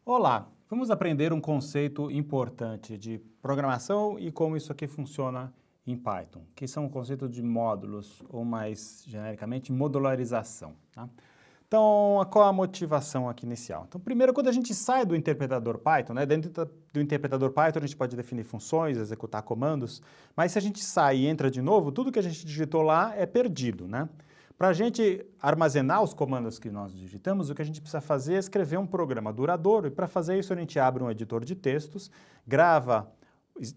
Olá, vamos aprender um conceito importante de programação e como isso aqui funciona em Python, que são o conceito de módulos, ou mais genericamente, modularização. Tá? Então, qual a motivação aqui inicial? Então, primeiro, quando a gente sai do interpretador Python, dentro do interpretador Python a gente pode definir funções, executar comandos, mas se a gente sai e entra de novo, tudo que a gente digitou lá é perdido, né? Para a gente armazenar os comandos que nós digitamos, o que a gente precisa fazer é escrever um programa duradouro, e para fazer isso a gente abre um editor de textos,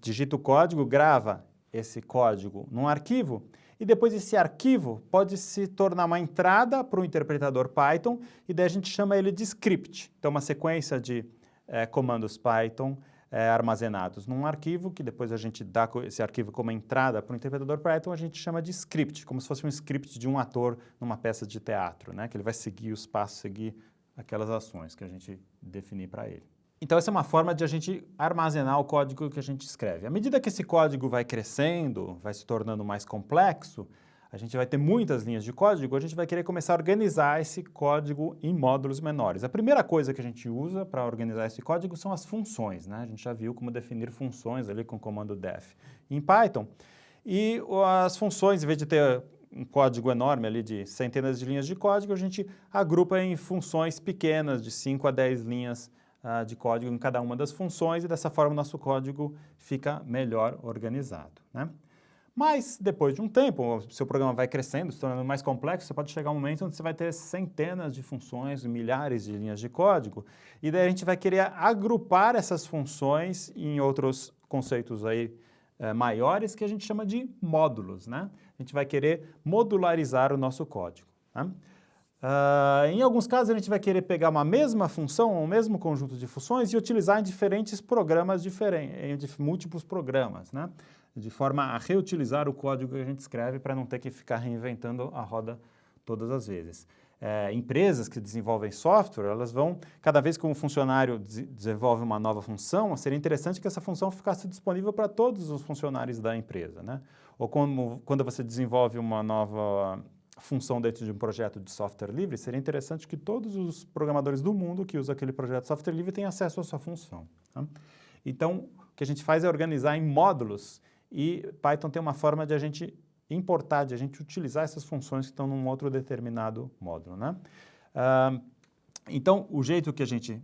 digita o código, grava esse código num arquivo, e depois esse arquivo pode se tornar uma entrada para o interpretador Python, e daí a gente chama ele de script. Então, uma sequência de comandos Python armazenados num arquivo, que depois a gente dá esse arquivo como entrada para o interpretador Python, a gente chama de script, como se fosse um script de um ator numa peça de teatro, né? Que ele vai seguir os passos, seguir aquelas ações que a gente definir para ele. Então, essa é uma forma de a gente armazenar o código que a gente escreve. À medida que esse código vai crescendo, vai se tornando mais complexo, a gente vai ter muitas linhas de código, a gente vai querer começar a organizar esse código em módulos menores. A primeira coisa que a gente usa para organizar esse código são as funções, né? A gente já viu como definir funções ali com o comando def em Python. E as funções, em vez de ter um código enorme ali de centenas de linhas de código, a gente agrupa em funções pequenas, de 5 a 10 linhas de código em cada uma das funções, e dessa forma o nosso código fica melhor organizado, né? Mas, depois de um tempo, o seu programa vai crescendo, se tornando mais complexo, você pode chegar a um momento onde você vai ter centenas de funções, milhares de linhas de código, e daí a gente vai querer agrupar essas funções em outros conceitos aí maiores, que a gente chama de módulos, né? A gente vai querer modularizar o nosso código, né? Em alguns casos, a gente vai querer pegar uma mesma função, um mesmo conjunto de funções, e utilizar em diferentes programas diferentes, em múltiplos programas, né? De forma a reutilizar o código que a gente escreve para não ter que ficar reinventando a roda todas as vezes. Empresas que desenvolvem software, elas vão, cada vez que um funcionário desenvolve uma nova função, seria interessante que essa função ficasse disponível para todos os funcionários da empresa, né? Ou quando você desenvolve uma nova função dentro de um projeto de software livre, seria interessante que todos os programadores do mundo que usam aquele projeto de software livre tenham acesso à sua função, tá? Então, o que a gente faz é organizar em módulos, e Python tem uma forma de a gente importar, de a gente utilizar essas funções que estão num outro determinado módulo, né? Então, o jeito que a gente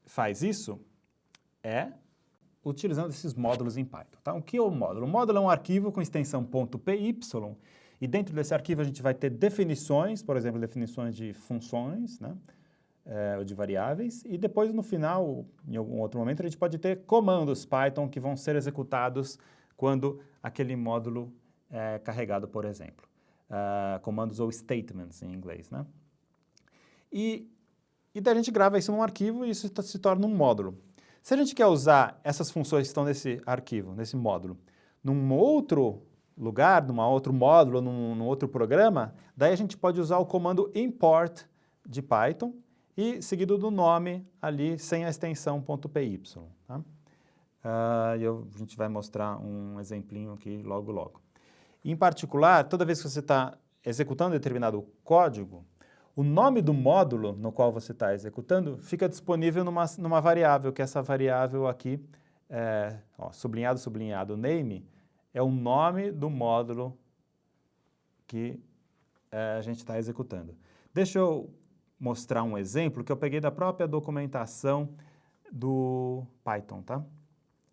faz isso é utilizando esses módulos em Python, tá? O que é o módulo? O módulo é um arquivo com extensão .py, e dentro desse arquivo a gente vai ter definições, por exemplo, definições de funções, né? Ou de variáveis, e depois no final, em algum outro momento, a gente pode ter comandos Python que vão ser executados quando aquele módulo é carregado, por exemplo. Comandos ou statements em inglês, né? E daí a gente grava isso num arquivo e isso se torna um módulo. Se a gente quer usar essas funções que estão nesse arquivo, nesse módulo, num outro lugar, num outro módulo, num outro programa, daí a gente pode usar o comando import de Python e seguido do nome ali sem a extensão .py, tá? A gente vai mostrar um exemplinho aqui logo, logo. Em particular, toda vez que você está executando determinado código, o nome do módulo no qual você está executando fica disponível numa variável, que essa variável aqui, sublinhado, sublinhado, name, é o nome do módulo que a gente está executando. Deixa eu mostrar um exemplo que eu peguei da própria documentação do Python, tá?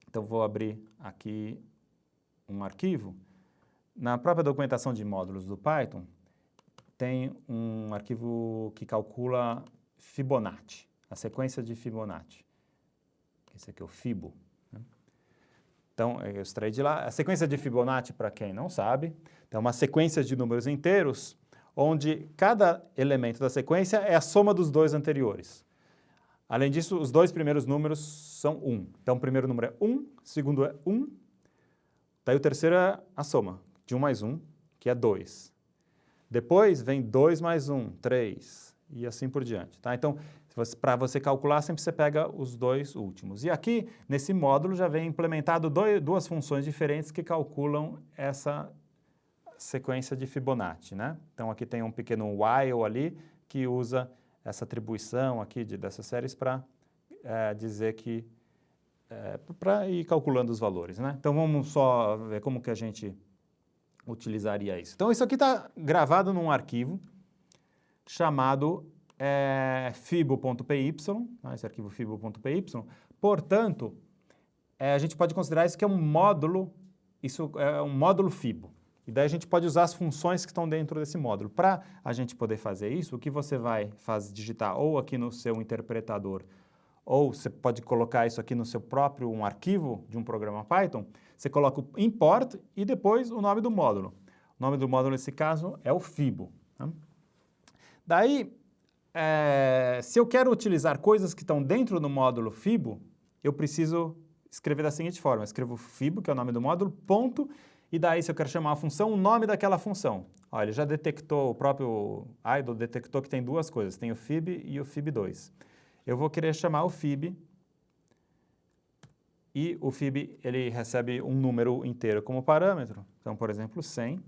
Então, vou abrir aqui um arquivo. Na própria documentação de módulos do Python, tem um arquivo que calcula Fibonacci, a sequência de Fibonacci. Esse aqui é o Fibo, né? Então, eu extraí de lá. A sequência de Fibonacci, para quem não sabe, é uma sequência de números inteiros, onde cada elemento da sequência é a soma dos dois anteriores. Além disso, os dois primeiros números são 1. Então, o primeiro número é 1, o segundo é 1, daí o terceiro é a soma de 1 mais 1, que é 2. Depois vem 2 mais 1, 3, e assim por diante, tá? Então, para você calcular, sempre você pega os dois últimos. E aqui, nesse módulo, já vem implementado duas funções diferentes que calculam essa sequência de Fibonacci, né? Então, aqui tem um pequeno while ali, que usa essa atribuição aqui dessas séries para dizer que, para ir calculando os valores, né? Então, vamos só ver como que a gente utilizaria isso. Então, isso aqui está gravado num arquivo chamado fibo.py, esse arquivo fibo.py. Portanto, a gente pode considerar isso que é um módulo, isso é um módulo fibo. E daí a gente pode usar as funções que estão dentro desse módulo. Para a gente poder fazer isso, o que você vai digitar ou aqui no seu interpretador, ou você pode colocar isso aqui no seu próprio um arquivo de um programa Python, você coloca o import e depois o nome do módulo. O nome do módulo, nesse caso, é o fibo. Tá? Daí, se eu quero utilizar coisas que estão dentro do módulo fibo, eu preciso escrever da seguinte forma. Eu escrevo fibo, que é o nome do módulo, ponto, e daí, se eu quero chamar a função, o nome daquela função. Olha, ele já detectou, o próprio idle detectou que tem duas coisas, tem o fib e o fib2. Eu vou querer chamar o fib, e o fib, ele recebe um número inteiro como parâmetro, então, por exemplo, 100.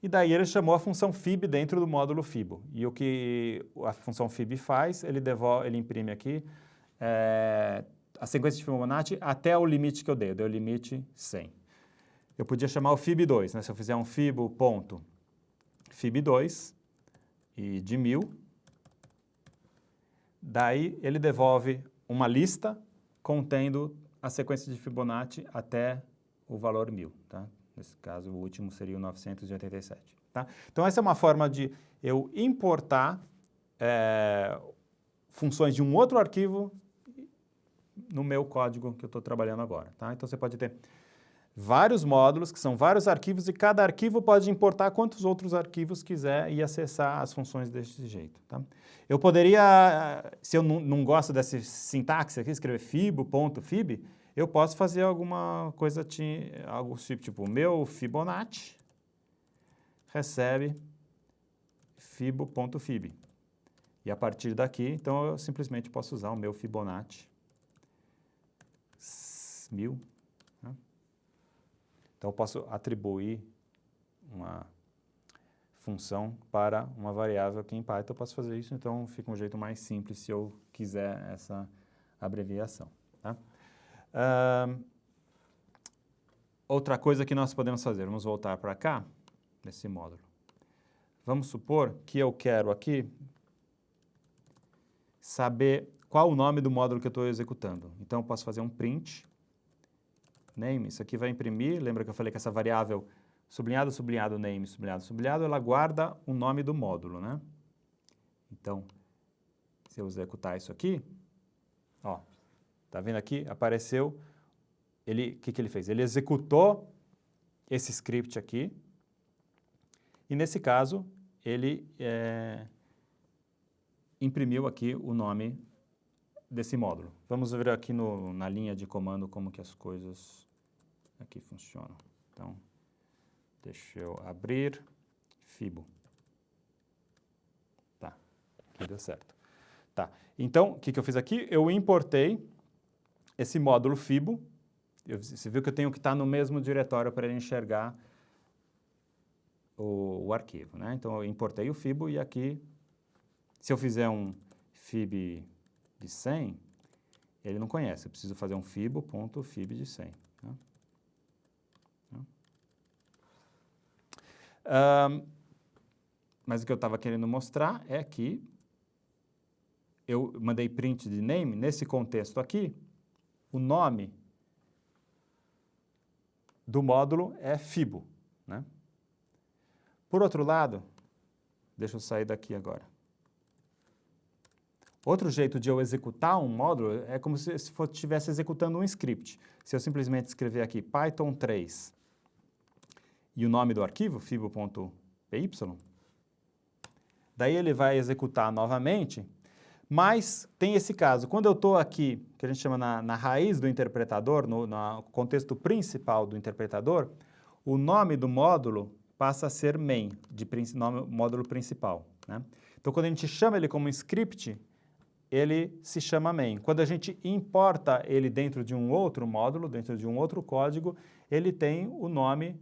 E daí ele chamou a função fib dentro do módulo fibo. E o que a função fib faz, ele imprime aqui a sequência de Fibonacci até o limite que eu dei o limite 100. Eu podia chamar o fib2, né? Se eu fizer um fibo.fib2 e de 1000, daí ele devolve uma lista contendo a sequência de Fibonacci até o valor 1000, tá? Nesse caso, o último seria o 987. Tá? Então, essa é uma forma de eu importar funções de um outro arquivo no meu código que eu estou trabalhando agora. Tá? Então, você pode ter vários módulos, que são vários arquivos, e cada arquivo pode importar quantos outros arquivos quiser e acessar as funções desse jeito. Tá? Eu poderia, se eu não gosto dessa sintaxe aqui, escrever fibo.fib, eu posso fazer alguma coisa, algo tipo, o meu Fibonacci recebe fibo.fib. E a partir daqui, então, eu simplesmente posso usar o meu Fibonacci 1000. Né? Então, eu posso atribuir uma função para uma variável aqui em Python. Eu posso fazer isso, então fica um jeito mais simples se eu quiser essa abreviação. Tá? Outra coisa que nós podemos fazer, vamos voltar para cá, nesse módulo. Vamos supor que eu quero aqui saber qual o nome do módulo que eu estou executando. Então, eu posso fazer um print, name, isso aqui vai imprimir, lembra que eu falei que essa variável sublinhado, sublinhado, name, sublinhado, sublinhado, ela guarda o nome do módulo, né? Então, se eu executar isso aqui, ó, tá vendo aqui? Apareceu, o que ele fez? Ele executou esse script aqui, e nesse caso, ele imprimiu aqui o nome desse módulo. Vamos ver aqui na linha de comando como que as coisas aqui funcionam. Então, deixa eu abrir fibo. Tá, aqui deu certo. Tá, então, o que eu fiz aqui? Eu importei esse módulo fibo. Você viu que eu tenho que estar no mesmo diretório para ele enxergar o arquivo, né? Então, eu importei o fibo e aqui, se eu fizer um fib de 100, ele não conhece. Eu preciso fazer um fibo.fib de 100. Né? Mas o que eu estava querendo mostrar é que eu mandei print de name, nesse contexto aqui, o nome do módulo é fibo. Né? Por outro lado, deixa eu sair daqui agora. Outro jeito de eu executar um módulo é como se estivesse executando um script. Se eu simplesmente escrever aqui Python 3 e o nome do arquivo, fibo.py, daí ele vai executar novamente, mas tem esse caso. Quando eu estou aqui, que a gente chama na raiz do interpretador, no contexto principal do interpretador, o nome do módulo passa a ser main, módulo principal. Né? Então, quando a gente chama ele como script, ele se chama main. Quando a gente importa ele dentro de um outro módulo, dentro de um outro código, ele tem o nome,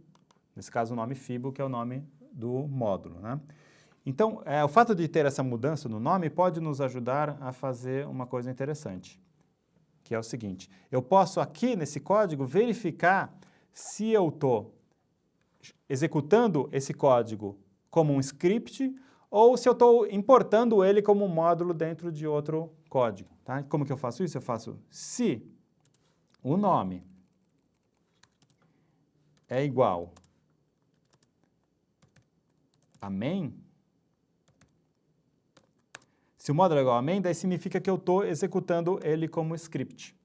nesse caso o nome fibo, que é o nome do módulo. Né? Então, o fato de ter essa mudança no nome pode nos ajudar a fazer uma coisa interessante, que é o seguinte: eu posso aqui nesse código verificar se eu estou executando esse código como um script ou se eu estou importando ele como um módulo dentro de outro código. Tá? Como que eu faço isso? Eu faço se o nome é igual a main. Se o módulo é igual a main, daí significa que eu estou executando ele como script.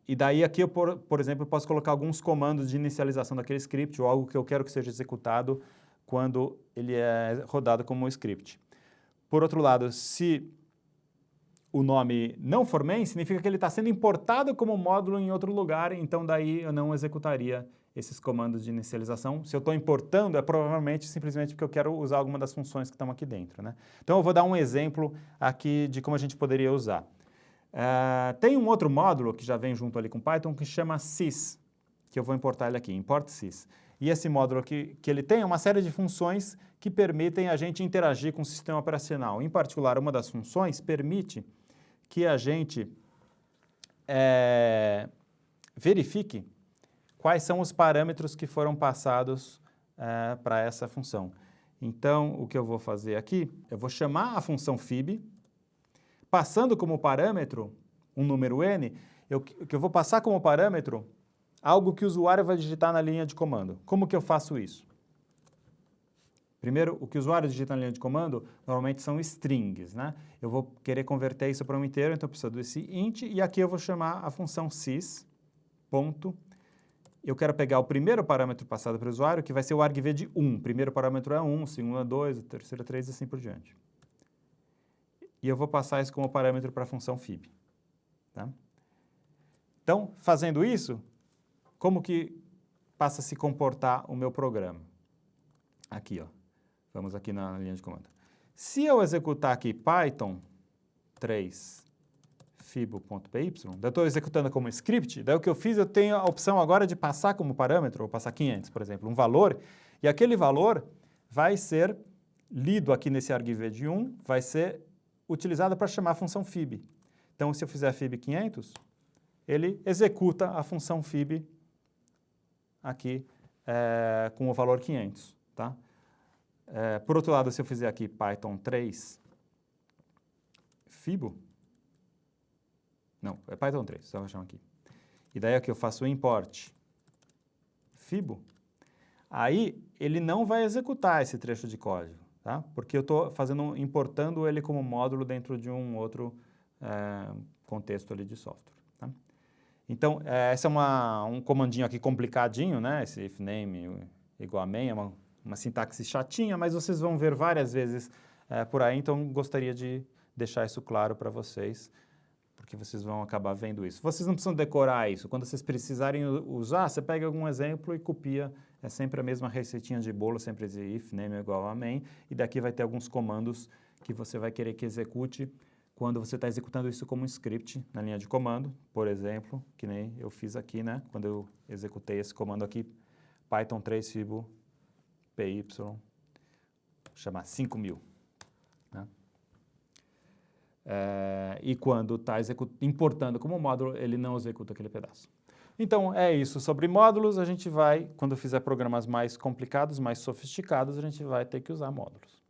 E daí aqui eu, por exemplo, posso colocar alguns comandos de inicialização daquele script ou algo que eu quero que seja executado quando ele é rodado como script. Por outro lado, se o nome não for main, significa que ele está sendo importado como módulo em outro lugar, então daí eu não executaria esses comandos de inicialização. Se eu estou importando, é provavelmente simplesmente porque eu quero usar alguma das funções que estão aqui dentro, né? Então eu vou dar um exemplo aqui de como a gente poderia usar. Tem um outro módulo que já vem junto ali com Python que chama sys, que eu vou importar ele aqui, import sys. E esse módulo aqui, que ele tem uma série de funções que permitem a gente interagir com o sistema operacional. Em particular, uma das funções permite que a gente verifique quais são os parâmetros que foram passados para essa função. Então, o que eu vou fazer aqui, eu vou chamar a função fib, passando como parâmetro um número n, que eu vou passar como parâmetro algo que o usuário vai digitar na linha de comando. Como que eu faço isso? Primeiro, o que o usuário digita na linha de comando normalmente são strings, né? Eu vou querer converter isso para um inteiro, então eu preciso desse int, e aqui eu vou chamar a função sys, ponto. Eu quero pegar o primeiro parâmetro passado para o usuário, que vai ser o argv de 1. O primeiro parâmetro é 1, o segundo é 2, o terceiro é 3 e assim por diante. E eu vou passar isso como parâmetro para a função fib. Tá? Então, fazendo isso, como que passa a se comportar o meu programa? Aqui, ó. Vamos aqui na linha de comando. Se eu executar aqui Python 3 fibo.py, eu estou executando como script, daí o que eu fiz, eu tenho a opção agora de passar como parâmetro, ou passar 500, por exemplo, um valor, e aquele valor vai ser lido aqui nesse argv de 1, vai ser utilizado para chamar a função fib. Então, se eu fizer fib 500, ele executa a função fib aqui com o valor 500. Tá? Por outro lado, se eu fizer aqui Python 3 fibo, não, é Python 3, só vou chamar aqui. E daí aqui eu faço o import fibo, aí ele não vai executar esse trecho de código, tá? Porque eu estou importando ele como módulo dentro de um outro contexto ali de software. Tá? Então, esse é um comandinho aqui complicadinho, né? Esse if name igual a main, é uma sintaxe chatinha, mas vocês vão ver várias vezes por aí, então gostaria de deixar isso claro para vocês, porque vocês vão acabar vendo isso. Vocês não precisam decorar isso. Quando vocês precisarem usar, você pega algum exemplo e copia. É sempre a mesma receitinha de bolo, sempre esse if name igual a main, e daqui vai ter alguns comandos que você vai querer que execute quando você está executando isso como um script na linha de comando, por exemplo, que nem eu fiz aqui, né? Quando eu executei esse comando aqui, Python 3 fibo py, chamar 5000. Né? E quando está importando como módulo, ele não executa aquele pedaço. Então, é isso sobre módulos. A gente vai, quando fizer programas mais complicados, mais sofisticados, a gente vai ter que usar módulos.